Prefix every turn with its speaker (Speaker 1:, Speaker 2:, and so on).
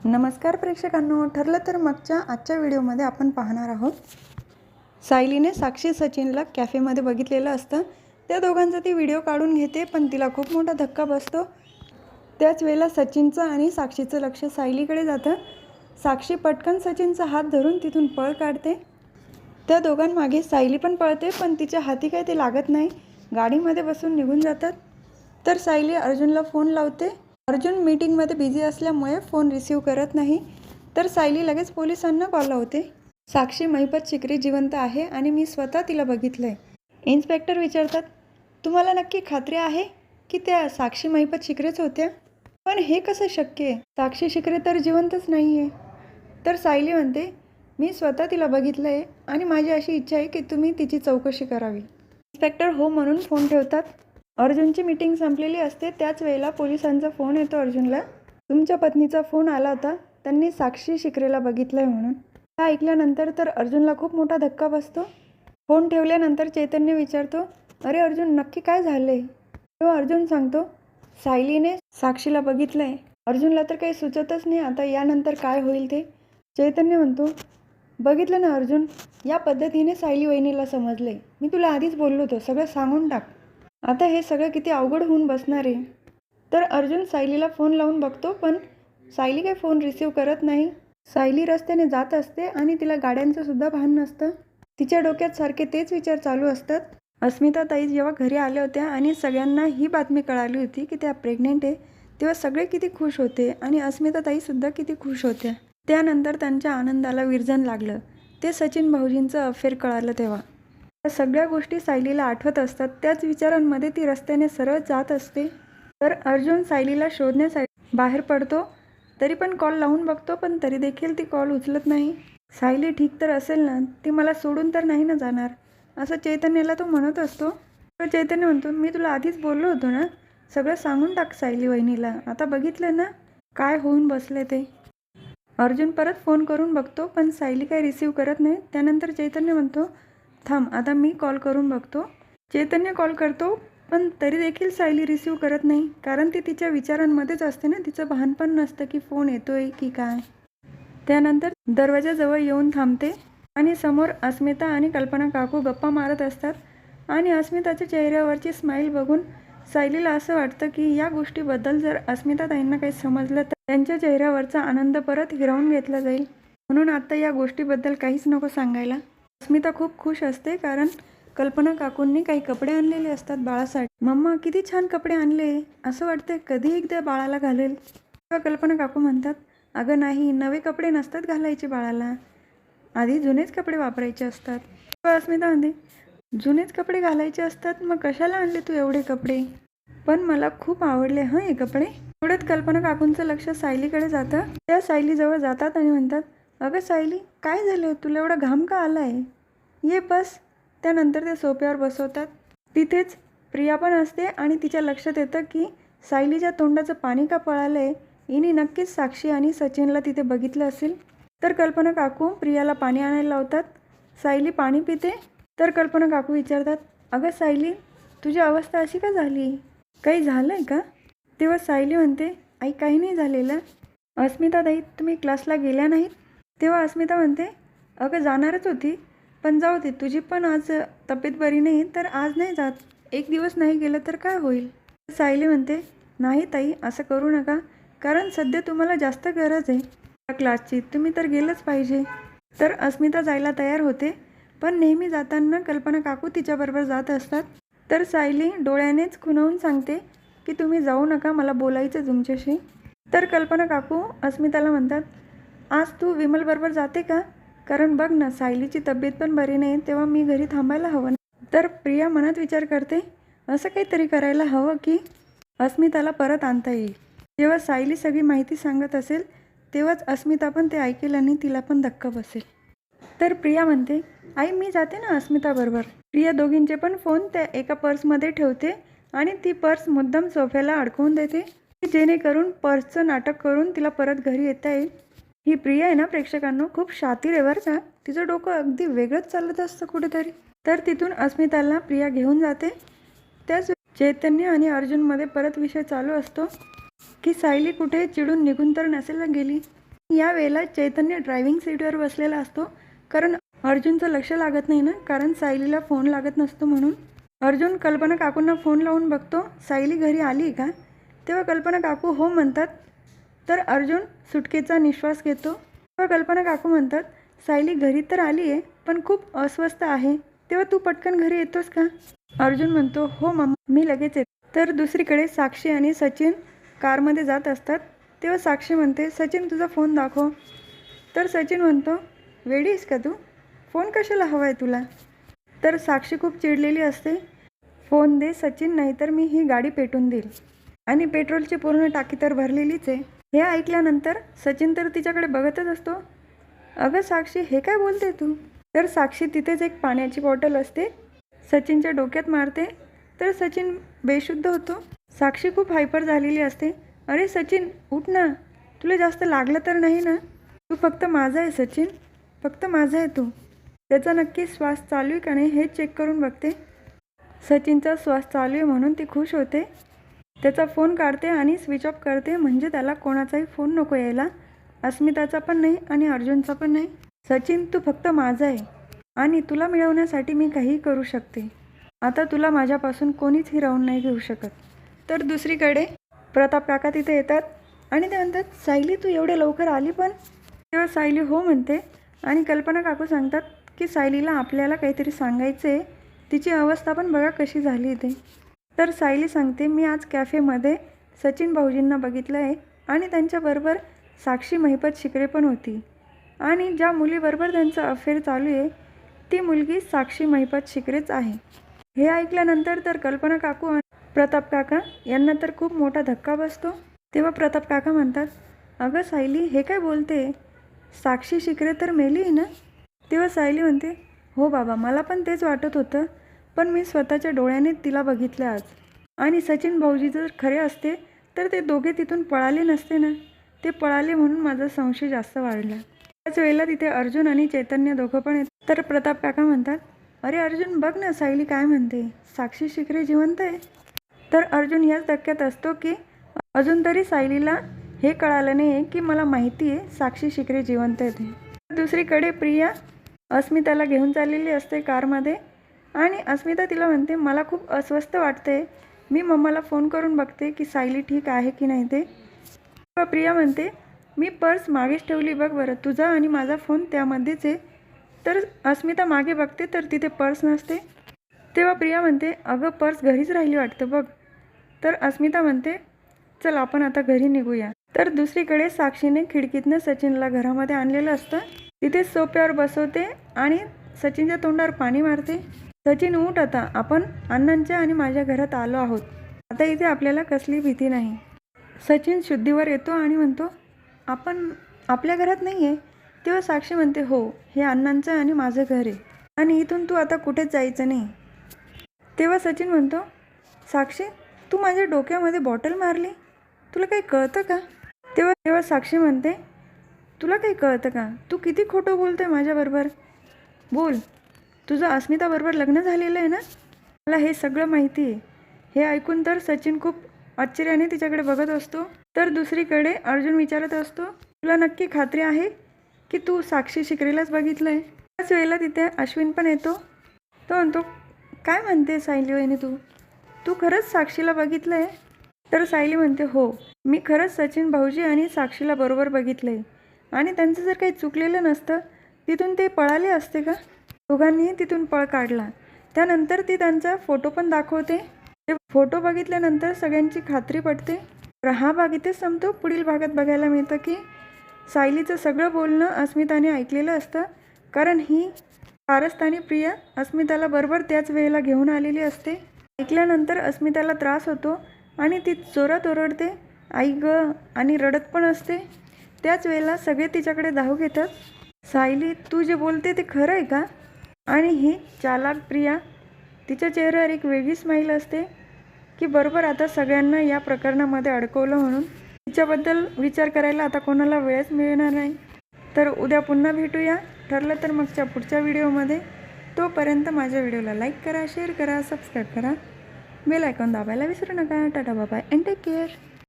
Speaker 1: नमस्कार प्रेक्षकांनो, ठरलं तर आजच्या व्हिडिओमध्ये आपण पाहणार आहोत सायलीने साक्षी सचिनला कॅफेमध्ये बघितलेलं असतं. त्या दोघांचा ती व्हिडिओ काढून घेते, पण तिला खूप मोठा धक्का बसतो. त्याच वेळेला सचिनचं आणि साक्षीचं लक्ष सायलीकडे जातं. साक्षी पटकन सचिनचा हात धरून तिथून पळ काढते. त्या दोघांमागे सायली पण पळते, पण तिच्या हाती काही ते लागत नाही. गाडीमध्ये बसून निघून जातात. तर सायली अर्जुनला फोन लावते. अर्जुन मीटिंगमध्ये बिझी असल्यामुळे फोन रिसीव करत नाही. तर सायली लगेच पोलिसांना कॉल लावते. साक्षी महिपत शिकरी जिवंत आहे आणि मी स्वतः तिला बघितलंय. इन्स्पेक्टर विचारतात, तुम्हाला नक्की खात्री आहे की त्या साक्षी महिपत शिकरेच होत्या? पण हे कसं शक्य आहे? साक्षी शिकरे तर जिवंतच नाही आहे. तर सायली म्हणते, मी स्वतः तिला बघितलंय आणि माझी अशी इच्छा आहे की तुम्ही तिची चौकशी करावी. इन्स्पेक्टर हो म्हणून फोन ठेवतात. अर्जुनची मीटिंग संपलेली असते. त्याच वेळेला पोलिसांचा फोन येतो अर्जुनला. तुमच्या पत्नीचा फोन आला होता, त्यांनी साक्षी शिकरेला बघितलंय म्हणून. हा ऐकल्यानंतर तर अर्जुनला खूप मोठा धक्का बसतो. फोन ठेवल्यानंतर चैतन्य विचारतो, अरे अर्जुन, नक्की काय झालंय? तेव्हा अर्जुन सांगतो, सायलीने साक्षीला बघितलंय. अर्जुनला तर काही सुचतच नाही आता यानंतर काय होईल ते. चैतन्य म्हणतो, बघितलं ना अर्जुन, या पद्धतीने सायली वहिनीला समजले. मी तुला आधीच बोललो होतो, सगळं सांगून टाक. आता हे सगळं किती अवघड होऊन बसणार आहे. तर अर्जुन सायलीला फोन लावून बघतो, पण सायली काही फोन रिसीव करत नाही. सायली रस्त्याने जात असते आणि तिला गाड्यांचं सुद्धा भान नसतं. तिच्या डोक्यात सारखे तेच विचार चालू असतात. अस्मिता ताई जेव्हा घरी आल्या होत्या आणि सगळ्यांना ही बातमी कळाली होती की त्या प्रेग्नेंट आहे, तेव्हा सगळे किती खुश होते आणि अस्मिता ताईसुद्धा किती खुश होत्या. त्यानंतर त्यांच्या आनंदाला विरजण लागलं. ते सचिन भाऊजींचं अफेअर कळालं तेव्हा. या सगळ्या गोष्टी सायलीला आठवत असतात. त्याच विचारांमध्ये ती रस्त्याने सरळ जात असते. तर अर्जुन सायलीला शोधण्यासाठी बाहेर पडतो. तरी पण कॉल लावून बघतो, पण तरी देखील ती कॉल उचलत नाही. सायली ठीक तर असेल ना, ती मला सोडून तर नाही ना जाणार, असं चैतन्याला तो म्हणत असतो. तर चैतन्य म्हणतो, मी तुला आधीच बोललो होतो ना, सगळं सांगून टाक सायली वहिनीला. आता बघितलं ना काय होऊन बसले ते. अर्जुन परत फोन करून बघतो, पण सायली काही रिसीव करत नाही. त्यानंतर चैतन्य म्हणतो, थांब, आता मी कॉल करून बघतो. चैतन्य कॉल करतो, पण तरी देखील सायली रिसीव करत नाही. कारण ती तिच्या विचारांमध्येच असते ना, तिचं भान पण नसतं की फोन येतोय की काय. त्यानंतर दरवाजाजवळ येऊन थांबते आणि समोर अस्मिता आणि कल्पना काकू गप्पा मारत असतात. आणि अस्मिताच्या चेहऱ्यावरची स्माईल बघून सायलीला असं वाटतं की या गोष्टीबद्दल जर अस्मिता ताईंना काही समजलं तर त्यांच्या चेहऱ्यावरचा आनंद परत हिरावून घेतला जाईल. म्हणून आता या गोष्टीबद्दल काहीच नको सांगायला. अस्मिता खूप खुश असते, कारण कल्पना काकूंनी काही कपडे आणलेले असतात बाळासाठी. मम्मा, किती छान कपडे आणले, असं वाटतं कधी एकदा बाळाला घालेल. तेव्हा कल्पना काकू म्हणतात, अगं नाही, नवे कपडे नसतात घालायचे बाळाला, आधी जुनेच कपडे वापरायचे असतात. तेव्हा अस्मिता म्हणते, जुनेच कपडे घालायचे असतात, मग कशाला आणले तू एवढे कपडे? पण मला खूप आवडले हं हे कपडे. एवढ्यात कल्पना काकूंचं लक्ष सायलीकडे जातं. त्या सायलीजवळ जातात आणि म्हणतात, अगं सायली, काय झालं, तुला एवढा घाम का आला आहे? ये बस. त्यानंतर ते सोफ्यावर बसवतात. तिथेच प्रिया पण असते आणि तिच्या लक्षात येतं की सायलीच्या तोंडाचं पाणी का पळालं आहे. हिने नक्कीच साक्षी आणि सचिनला तिथे बघितलं असेल. तर कल्पना काकू प्रियाला पाणी आणायला लावतात. सायली पाणी पिते. तर कल्पना काकू विचारतात, अगं सायली, तुझी अवस्था अशी का झाली, काही झालं आहे का? तेव्हा सायली म्हणते, आई, काही नाही झालेलं. अस्मिता ताई, तुम्ही क्लासला गेल्या नाहीत? तेव्हा अस्मिता म्हणते, अगं जाणारच होती, पण जाऊ दे, तुझी पण आज तब्येत बरी नाही तर आज नाही जात. एक दिवस नाही गेलं तर काय होईल? सायली म्हणते, नाही ताई, असं करू नका, कारण सध्या तुम्हाला जास्त गरज आहे या क्लासची, तुम्ही तर गेलंच पाहिजे. तर अस्मिता जायला तयार होते, पण नेहमी जाताना कल्पना काकू तिच्याबरोबर जात असतात. तर सायली डोळ्यानेच खुणवून सांगते की तुम्ही जाऊ नका, मला बोलायचं तुमच्याशी. तर कल्पना काकू अस्मिताला म्हणतात, आज तू विमलबरोबर जाते का? कारण बघ ना, सायलीची तब्येत पण बरी नाही, तेव्हा मी घरी थांबायला हवं. तर प्रिया मनात विचार करते, असं काहीतरी करायला हवं की अस्मिताला परत आणता येईल. जेव्हा सायली सगळी माहिती सांगत असेल तेव्हाच अस्मिता पण ते ऐकेल आणि तिला पण धक्का बसेल. तर प्रिया म्हणते, आई, मी जाते ना अस्मिताबरोबर. प्रिया दोघींचे पण फोन त्या एका पर्समध्ये ठेवते आणि ती पर्स मुद्दाम सोफ्याला अडकवून देते, जेणेकरून पर्सचं नाटक करून तिला परत घरी येता येईल. ही प्रिया आहे ना प्रेक्षकांनो, खूप शातीर आहे बरं का. तिचं डोकं अगदी वेगळंच चालत असतं कुठेतरी. तर तिथून अस्मिताला प्रिया घेऊन जाते. त्याच चैतन्य आणि अर्जुनमध्ये परत विषय चालू असतो की सायली कुठे चिडून निघून तर नसेल गेली. या वेळेला चैतन्य ड्रायव्हिंग सीटवर बसलेला असतो, कारण अर्जुनचं लक्ष लागत नाही ना, कारण सायलीला फोन लागत नसतो म्हणून. अर्जुन कल्पना काकूंना फोन लावून बघतो, सायली घरी आली का? तेव्हा कल्पना काकू हो म्हणतात. तर अर्जुन सुटकेचा निश्वास घेतो. तेव्हा कल्पना काकू म्हणतात, सायली घरी तर आली आहे, पण खूप अस्वस्थ आहे. तेव्हा तू पटकन घरी येतोस का? अर्जुन म्हणतो, हो मम्मा, मी लगेच येतो. तर दुसरीकडे साक्षी आणि सचिन कारमध्ये जात असतात. तेव्हा साक्षी म्हणते, सचिन तुझा फोन दाखव. तर सचिन म्हणतो, वेडी आहेस का तू? फोन कशाला हवा आहे तुला? तर साक्षी खूप चिडलेली असते. फोन दे सचिन, नाहीतर मी ही गाडी पेटवून देईल. आणि पेट्रोलची पूर्ण टाकी तर भरलेलीच आहे. हे ऐकल्यानंतर सचिन तर तिच्याकडे बघतच असतो. अगं साक्षी, हे काय बोलते तू? तर साक्षी तिथेच एक पाण्याची बॉटल असते, सचिनच्या डोक्यात मारते. तर सचिन बेशुद्ध होतो. साक्षी खूप हायपर झालेली असते. अरे सचिन, उठ ना, तुला जास्त लागलं तर नाही ना? तू फक्त माझा आहे सचिन, फक्त माझा आहे तू. त्याचा नक्की श्वास चालू आहे का नाही हे चेक करून बघते. सचिनचा श्वास चालू आहे म्हणून ती खुश होते. त्याचा फोन काढते आणि स्विच ऑफ करते, म्हणजे त्याला कोणाचाही फोन नको यायला, अस्मिताचा पण नाही आणि अर्जुनचा पण नाही. सचिन, तू फक्त माझा आहे आणि तुला मिळवण्यासाठी मी काहीही करू शकते. आता तुला माझ्यापासून कोणीच हिरावून नाही घेऊ शकत. तर दुसरीकडे प्रताप काका तिथे येतात आणि ते म्हणतात, सायली तू एवढ्या लवकर आली पण? तेव्हा सायली हो म्हणते आणि कल्पना काकू सांगतात की सायलीला आपल्याला काहीतरी सांगायचं आहे, तिची अवस्था पण बघा कशी झाली ते. तर सायली सांगते, मी आज कॅफेमध्ये सचिन भाऊजींना बघितलं आहे आणि त्यांच्याबरोबर साक्षी महिपत शिकरे पण होती आणि ज्या मुलीबरोबर त्यांचं अफेअर चालू आहे ती मुलगी साक्षी महिपत शिकरेच आहे. हे ऐकल्यानंतर तर कल्पना काकू आणि प्रताप काका यांना तर खूप मोठा धक्का बसतो. तेव्हा प्रताप काका म्हणतात, अगं सायली, हे काय बोलते? साक्षी शिकरे तर मेली आहे ना? तेव्हा सायली म्हणते, हो बाबा, मला पण तेच वाटत होतं, पण मी स्वतःच्या डोळ्याने तिला बघितलं आज. आणि सचिन भाऊजी जर खरे असते तर ते दोघे तिथून पळाले नसते ना, ते पळाले म्हणून माझा संशय जास्त वाढला. त्याच वेळेला तिथे अर्जुन आणि चैतन्य दोघं पण येतात. तर प्रताप काका म्हणतात, अरे अर्जुन, बघ ना सायली काय म्हणते, साक्षी शिकरे जिवंत आहे. तर अर्जुन याच धक्क्यात असतो की अजून तरी सायलीला हे कळालं नाही आहे की मला माहिती आहे साक्षी शिकरे जिवंत आहे ते. दुसरीकडे प्रिया अस्मिताला घेऊन चाललेली असते कारमध्ये आणि अस्मिता तिला म्हणते, मला खूप अस्वस्थ वाटते, मी मम्माला फोन करून बघते की सायली ठीक आहे की नाही ते. प्रिया म्हणते, मी पर्स मागेच ठेवली बघ बरं, तुझा आणि माझा फोन त्यामध्येच आहे. तर अस्मिता मागे बघते तर तिथे पर्स नसते. तेव्हा प्रिया म्हणते, अगं पर्स घरीच राहिली वाटतं बघ. तर अस्मिता म्हणते, चल आपण आता घरी निघूया. तर दुसरीकडे साक्षीने खिडकीतनं सचिनला घरामध्ये आणलेलं असतं. तिथे सोफ्यावर बसवते आणि सचिनच्या तोंडावर पाणी मारते. सचिन, उठ आता, आपण अण्णांच्या आणि माझ्या घरात आलो आहोत, आता इथे आपल्याला कसली भीती नाही. सचिन शुद्धीवर येतो आणि म्हणतो, आपण आपल्या घरात नाही आहे. तेव्हा साक्षी म्हणते, हो, हे अण्णांचं आणि माझं घर आहे आणि इथून तू आता कुठेच जायचं नाही. तेव्हा सचिन म्हणतो, साक्षी, तू माझ्या डोक्यामध्ये बॉटल मारली, तुला काही कळतं का? तेव्हा साक्षी म्हणते, तुला काही कळतं का? तू किती खोटं बोलतोय माझ्याबरोबर. बोल, तुझं अस्मिताबरोबर लग्न झालेलं आहे ना? मला हे सगळं माहिती आहे. हे ऐकून तर सचिन खूप आश्चर्याने तिच्याकडे बघत असतो. तर दुसरीकडे अर्जुन विचारत असतो, तुला नक्की खात्री आहे की तू साक्षी शिकरेलाच बघितलं आहे? त्याच वेळेला तिथे अश्विन पण येतो. तो म्हणतो, काय म्हणते सायली वहिनी, तू खरंच साक्षीला बघितलं आहे? तर सायली म्हणते, हो, मी खरंच सचिन भाऊजी आणि साक्षीला बरोबर बघितलं आहे आणि त्यांचं जर काही चुकलेलं नसतं तिथून ते पळाले असते का? दोघांनीही तिथून पळ काढला. त्यानंतर ती त्यांचा फोटो पण दाखवते. ते फोटो बघितल्यानंतर सगळ्यांची खात्री पडते. तर हा भाग इथेच संपतो. पुढील भागात बघायला मिळतं की सायलीचं सगळं बोलणं अस्मिताने ऐकलेलं असतं, कारण ही कारस्थानी प्रिया अस्मिताला बरोबर त्याच वेळेला घेऊन आलेली असते. ऐकल्यानंतर अस्मिताला त्रास होतो आणि ती जोरात ओरडते, आई गं, आणि रडत पण असते. त्याच वेळेला सगळे तिच्याकडे धाव घेतात. सायली, तू जे बोलते ते खरं आहे का? आणि ही चालाक प्रिया, तिच्या चेहऱ्यावर एक वेगळी स्माईल असते की बरोबर आता सगळ्यांना या प्रकरणामध्ये अडकवलं म्हणून. तिच्याबद्दल विचार करायला आता कोणाला वेळच मिळणार नाही. तर उद्या पुन्हा भेटूया, ठरलं तर मगच्या पुढच्या व्हिडिओमध्ये. तोपर्यंत माझ्या व्हिडिओला लाईक करा, शेअर करा, सबस्क्राईब करा, बेल आयकॉन दाबायला विसरू नका. Tata, bye bye and take care.